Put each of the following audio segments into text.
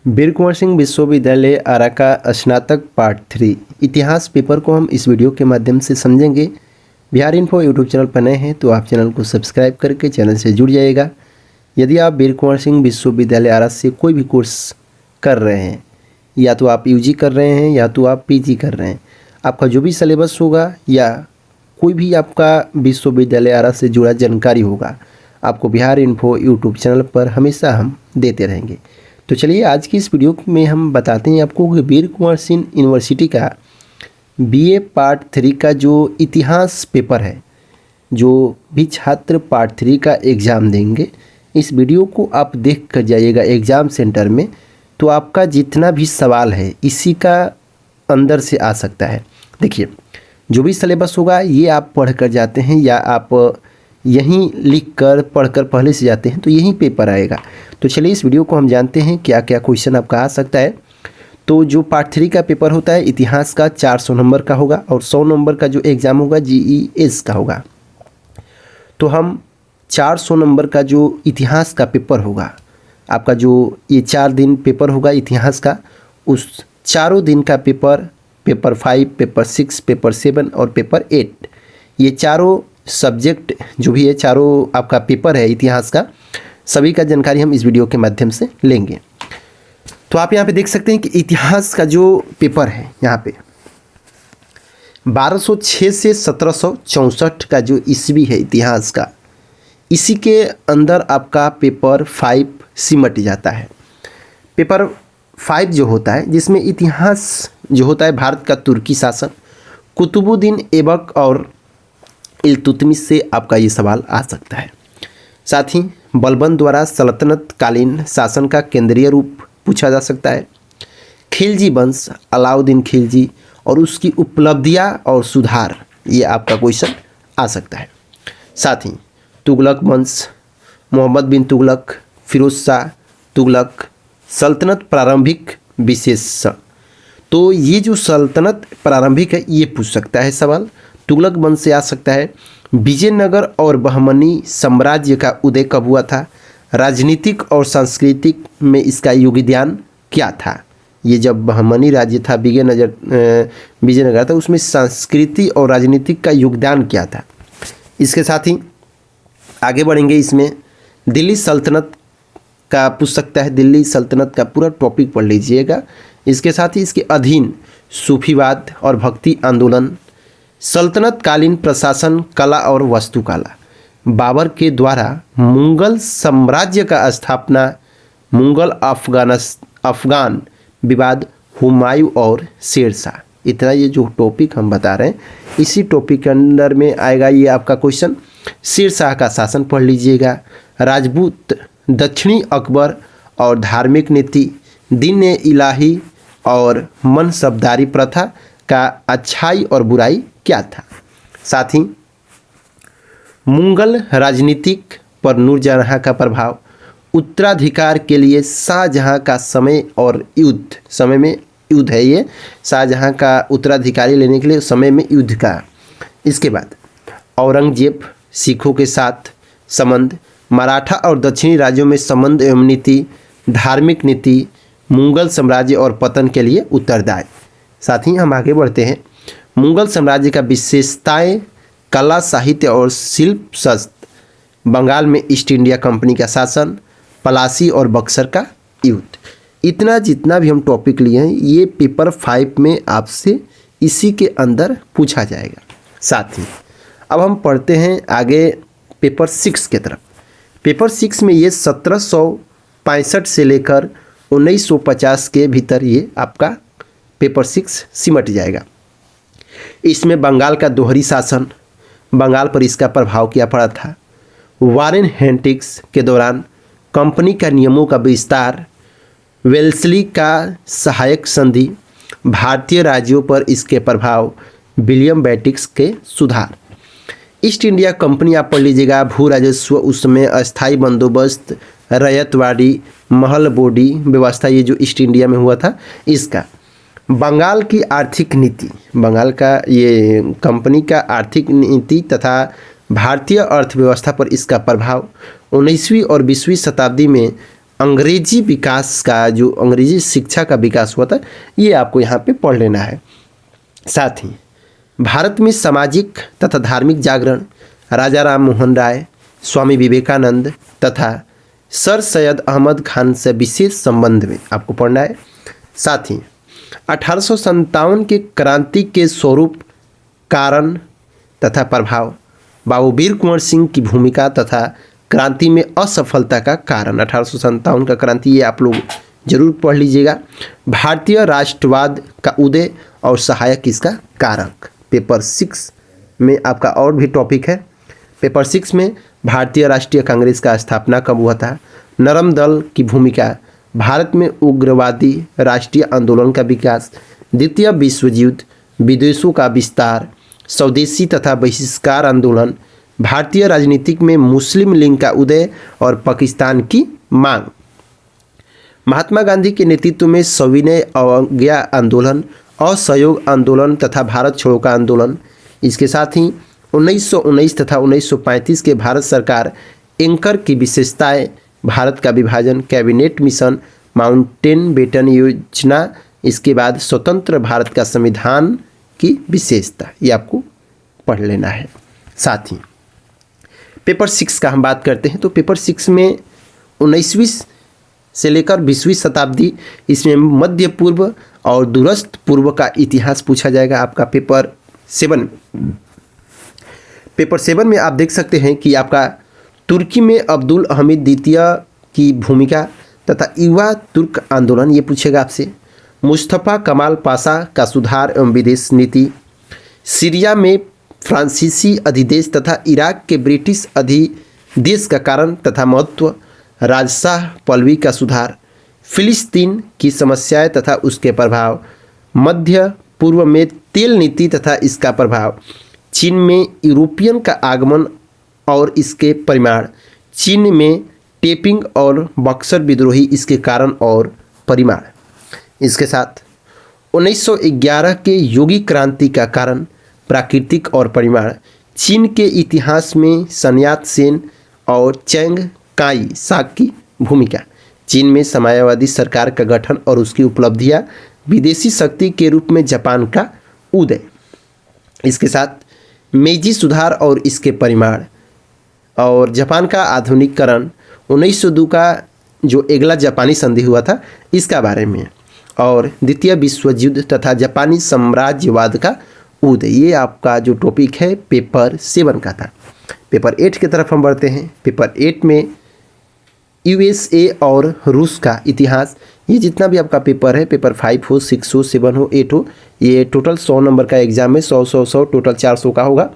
वीर कुंवर सिंह विश्वविद्यालय आरा का स्नातक पार्ट 3 इतिहास पेपर को हम इस वीडियो के माध्यम से समझेंगे। बिहार इन्फो यूट्यूब चैनल पर नए हैं तो आप चैनल को सब्सक्राइब करके चैनल से जुड़ जाइएगा। यदि आप वीर कुंवर सिंह विश्वविद्यालय आरा से कोई भी कोर्स कर रहे हैं, या तो आप यूजी कर रहे हैं या तो आप पीजी कर रहे हैं, आपका जो भी सिलेबस होगा या कोई भी आपका विश्वविद्यालय आरा से जुड़ा जानकारी होगा, आपको बिहार इन्फो यूट्यूब चैनल पर हमेशा हम देते रहेंगे। तो चलिए आज की इस वीडियो में हम बताते हैं आपको कि वीर कुंवर सिंह यूनिवर्सिटी का बीए पार्ट 3 का जो इतिहास पेपर है, जो भी छात्र पार्ट 3 का एग्ज़ाम देंगे, इस वीडियो को आप देख कर जाइएगा एग्ज़ाम सेंटर में, तो आपका जितना भी सवाल है इसी का अंदर से आ सकता है। देखिए, जो भी सिलेबस होगा ये आप पढ़ कर जाते हैं या आप यहीं लिख कर पढ़ कर पहले से जाते हैं तो यहीं पेपर आएगा। तो चलिए इस वीडियो को हम जानते हैं क्या क्या क्वेश्चन आपका आ सकता है। तो जो पार्ट 3 का पेपर होता है इतिहास का 400 नंबर का होगा और 100 नंबर का जो एग्ज़ाम होगा जीईएस का होगा। तो हम 400 नंबर का जो इतिहास का पेपर होगा, आपका जो ये 4 दिन पेपर होगा इतिहास का, उस चारों दिन का पेपर 5, पेपर 6, पेपर 7 और पेपर 8, ये चारों सब्जेक्ट जो भी है, चारों आपका पेपर है इतिहास का, सभी का जानकारी हम इस वीडियो के माध्यम से लेंगे। तो आप यहाँ पे देख सकते हैं कि इतिहास का जो पेपर है यहाँ पे 1206 से 1764 का जो ईस्वी है इतिहास का, इसी के अंदर आपका पेपर 5 सिमट जाता है। पेपर 5 जो होता है जिसमें इतिहास जो होता है भारत का तुर्की शासन, कुतुबुद्दीन ऐबक और इल्तुतमिश से आपका ये सवाल आ सकता है। साथ ही बलबन द्वारा सल्तनत कालीन शासन का केंद्रीय रूप पूछा जा सकता है। खिलजी वंश, अलाउद्दीन खिलजी और उसकी उपलब्धियां और सुधार, ये आपका क्वेश्चन आ सकता है। साथ ही तुगलक वंश, मोहम्मद बिन तुगलक, फिरोज शाह तुगलक, सल्तनत प्रारंभिक विशेष, तो ये जो सल्तनत प्रारंभिक है ये पूछ सकता है सवाल। तुगलक वंश से आ सकता है। विजयनगर और बहमनी साम्राज्य का उदय कब हुआ था? राजनीतिक और सांस्कृतिक में इसका योगदान क्या था? ये जब बहमनी राज्य था, विजयनगर था, उसमें संस्कृति और राजनीतिक का योगदान क्या था? इसके साथ ही आगे बढ़ेंगे, इसमें दिल्ली सल्तनत का पूछ सकता है। दिल्ली सल्तनत का पूरा टॉपिक पढ़ लीजिएगा। इसके साथ ही इसके अधीन सूफीवाद और भक्ति आंदोलन, सल्तनत कालीन प्रशासन, कला और वास्तुकला, बाबर के द्वारा मुगल साम्राज्य का स्थापना, मुगल अफगान विवाद, हुमायूं और शेरशाह। इतना ये जो टॉपिक हम बता रहे हैं इसी टॉपिक के अंदर में आएगा ये आपका क्वेश्चन। शेरशाह का शासन पढ़ लीजिएगा। राजपूत, दक्षिणी अकबर और धार्मिक नीति, दीन इलाही और मनसबदारी प्रथा का अच्छाई और बुराई क्या था? साथ ही मुगल राजनीतिक पर नूरजहाँ का प्रभाव, उत्तराधिकार के लिए शाहजहाँ का समय और युद्ध, समय में युद्ध है ये, शाहजहाँ का उत्तराधिकारी लेने के लिए समय में युद्ध का। इसके बाद औरंगजेब, सिखों के साथ संबंध, मराठा और दक्षिणी राज्यों में संबंध एवं नीति, धार्मिक नीति, मुगल साम्राज्य और पतन के लिए उत्तरदायी। साथ ही हम आगे बढ़ते हैं। मुगल साम्राज्य का विशेषताएं, कला, साहित्य और शिल्प शास्त्र, बंगाल में ईस्ट इंडिया कंपनी का शासन, पलासी और बक्सर का युद्ध। इतना जितना भी हम टॉपिक लिए हैं ये पेपर 5 में आपसे इसी के अंदर पूछा जाएगा। साथ ही अब हम पढ़ते हैं आगे पेपर 6 की तरफ। पेपर 6 में ये 1765 से लेकर 1950 के भीतर ये आपका पेपर 6 सिमट जाएगा। इसमें बंगाल का दोहरी शासन, बंगाल पर इसका प्रभाव क्या पड़ा था, वारेन हेस्टिंग्स के दौरान कंपनी का नियमों का विस्तार, वेल्सली का सहायक संधि, भारतीय राज्यों पर इसके प्रभाव, विलियम बेटिक्स के सुधार। ईस्ट इंडिया कंपनी आप पढ़ लीजिएगा। भू राजस्व, उसमें अस्थायी बंदोबस्त, रयतवाड़ी, महल बोर्डी व्यवस्था, ये जो ईस्ट इंडिया में हुआ था इसका। बंगाल की आर्थिक नीति, बंगाल का ये कंपनी का आर्थिक नीति तथा भारतीय अर्थव्यवस्था पर इसका प्रभाव। 19वीं और 20वीं शताब्दी में अंग्रेजी विकास का, जो अंग्रेजी शिक्षा का विकास हुआ था, ये आपको यहाँ पे पढ़ लेना है। साथ ही भारत में सामाजिक तथा धार्मिक जागरण राजा राम मोहन राय, स्वामी विवेकानंद तथा सर सैयद अहमद खान से विशेष संबंध में आपको पढ़ना है। साथ ही 1857 के क्रांति के स्वरूप, कारण तथा प्रभाव, बाबू वीर कुंवर सिंह की भूमिका तथा क्रांति में असफलता का कारण, 1857 का क्रांति, ये आप लोग जरूर पढ़ लीजिएगा। भारतीय राष्ट्रवाद का उदय और सहायक इसका कारक, पेपर 6 में आपका और भी टॉपिक है। पेपर 6 में भारतीय राष्ट्रीय कांग्रेस का स्थापना कब हुआ था, नरम दल की भूमिका, भारत में उग्रवादी राष्ट्रीय आंदोलन का विकास, द्वितीय विश्व युद्ध, विदेशों का विस्तार, स्वदेशी तथा बहिष्कार आंदोलन, भारतीय राजनीतिक में मुस्लिम लीग का उदय और पाकिस्तान की मांग, महात्मा गांधी के नेतृत्व में सविनय अवज्ञा आंदोलन, असहयोग आंदोलन तथा भारत छोड़ो का आंदोलन। इसके साथ ही 1919 तथा 1935 के भारत सरकार एंकर की विशेषताएं, भारत का विभाजन, कैबिनेट मिशन, माउंटेन बेटन योजना, इसके बाद स्वतंत्र भारत का संविधान की विशेषता, ये आपको पढ़ लेना है। साथ ही पेपर 6 का हम बात करते हैं तो पेपर 6 में 19वीं से लेकर 20वीं शताब्दी, इसमें मध्य पूर्व और दूरस्थ पूर्व का इतिहास पूछा जाएगा आपका पेपर 7। पेपर 7 में आप देख सकते हैं कि आपका तुर्की में अब्दुल अहमद द्वितीय की भूमिका तथा युवा तुर्क आंदोलन, ये पूछेगा आपसे। मुस्तफ़ा कमाल पाशा का सुधार एवं विदेश नीति, सीरिया में फ्रांसीसी अधिदेश तथा इराक के ब्रिटिश अधिदेश का कारण तथा महत्व, राजशाह पल्लवी का सुधार, फिलिस्तीन की समस्याएं तथा उसके प्रभाव, मध्य पूर्व में तेल नीति तथा इसका प्रभाव, चीन में यूरोपियन का आगमन और इसके परिमाण, चीन में टेपिंग और बक्सर विद्रोही, इसके कारण और परिमाण। इसके साथ 1911 के योगी क्रांति का कारण, प्राकृतिक और परिमाण, चीन के इतिहास में सन्यात सेन और चैंग काई साक की भूमिका, चीन में साम्यवादी सरकार का गठन और उसकी उपलब्धियां, विदेशी शक्ति के रूप में जापान का उदय। इसके साथ मेजी सुधार और इसके परिमाण और जापान का आधुनिकीकरण, 1902 का जो अगला जापानी संधि हुआ था इसका बारे में, और द्वितीय विश्व युद्ध तथा जापानी साम्राज्यवाद का उदय, ये आपका जो टॉपिक है पेपर 7 का था। पेपर 8 की तरफ हम बढ़ते हैं। पेपर 8 में यूएसए और रूस का इतिहास, ये जितना भी आपका पेपर है, पेपर 5 हो, 6 हो, 7 हो, 8 हो, ये टोटल 100 नंबर का एग्जाम है, 100 टोटल 400 का होगा।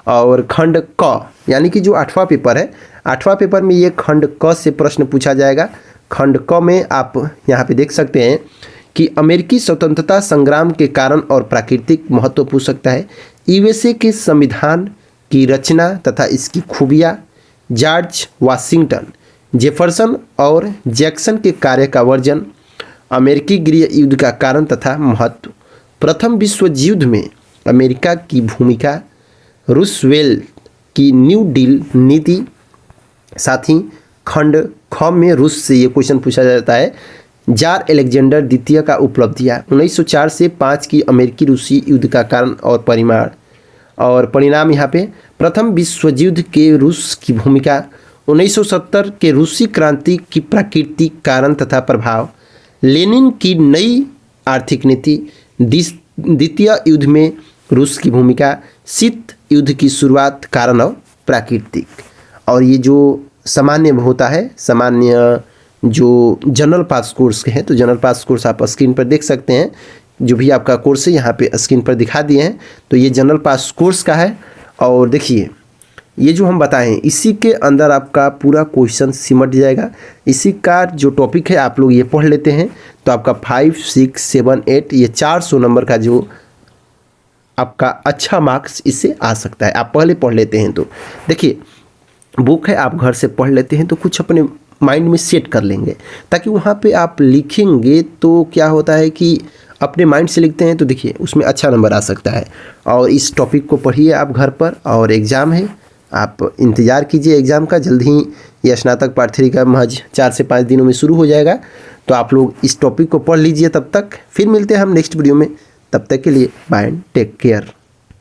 और खंड क यानी कि जो 8वां पेपर है, 8वां पेपर में ये खंड क से प्रश्न पूछा जाएगा। खंड क में आप यहाँ पे देख सकते हैं कि अमेरिकी स्वतंत्रता संग्राम के कारण और प्राकृतिक महत्व पूछ सकता है, यूएसए के संविधान की रचना तथा इसकी खूबियाँ, जॉर्ज वाशिंगटन, जेफरसन और जैक्सन के कार्य का वर्जन, अमेरिकी गृह युद्ध का कारण तथा महत्व, प्रथम विश्व युद्ध में अमेरिका की भूमिका, रूसवेल्ट की न्यू डील नीति। साथ ही खंड ख में रूस से ये क्वेश्चन पूछा जाता है, जार अलेक्जेंडर द्वितीय का उपलब्धियाँ, 1904 से 5 की अमेरिकी रूसी युद्ध का कारण और परिमाण और परिणाम। यहाँ पे प्रथम विश्व युद्ध के रूस की भूमिका, 1970 के रूसी क्रांति की प्राकृतिक कारण तथा प्रभाव, लेनिन की नई आर्थिक नीति, द्वितीय युद्ध में रूस की भूमिका, शीत युद्ध की शुरुआत, कारण और प्राकृतिक। और ये जो सामान्य होता है, सामान्य जो जनरल पास कोर्स के हैं, तो जनरल पास कोर्स आप स्क्रीन पर देख सकते हैं, जो भी आपका कोर्स है यहाँ पे स्क्रीन पर दिखा दिए हैं। तो ये जनरल पास कोर्स का है। और देखिए ये जो हम बताएं, इसी के अंदर आपका पूरा क्वेश्चन सिमट जाएगा। इसी का जो टॉपिक है आप लोग ये पढ़ लेते हैं तो आपका 5, 6, 7, 8 ये 400 नंबर का जो आपका अच्छा मार्क्स इससे आ सकता है। आप पहले पढ़ लेते हैं तो देखिए बुक है, आप घर से पढ़ लेते हैं तो कुछ अपने माइंड में सेट कर लेंगे, ताकि वहाँ पे आप लिखेंगे तो क्या होता है कि अपने माइंड से लिखते हैं तो देखिए उसमें अच्छा नंबर आ सकता है। और इस टॉपिक को पढ़िए आप घर पर, और एग्ज़ाम है आप इंतज़ार कीजिए एग्ज़ाम का, जल्द ही ये स्नातक पार्ट 3 का महज 4 से 5 दिनों में शुरू हो जाएगा। तो आप लोग इस टॉपिक को पढ़ लीजिए। तब तक फिर मिलते हैं हम नेक्स्ट वीडियो में, तब तक के लिए बाय एंड टेक केयर।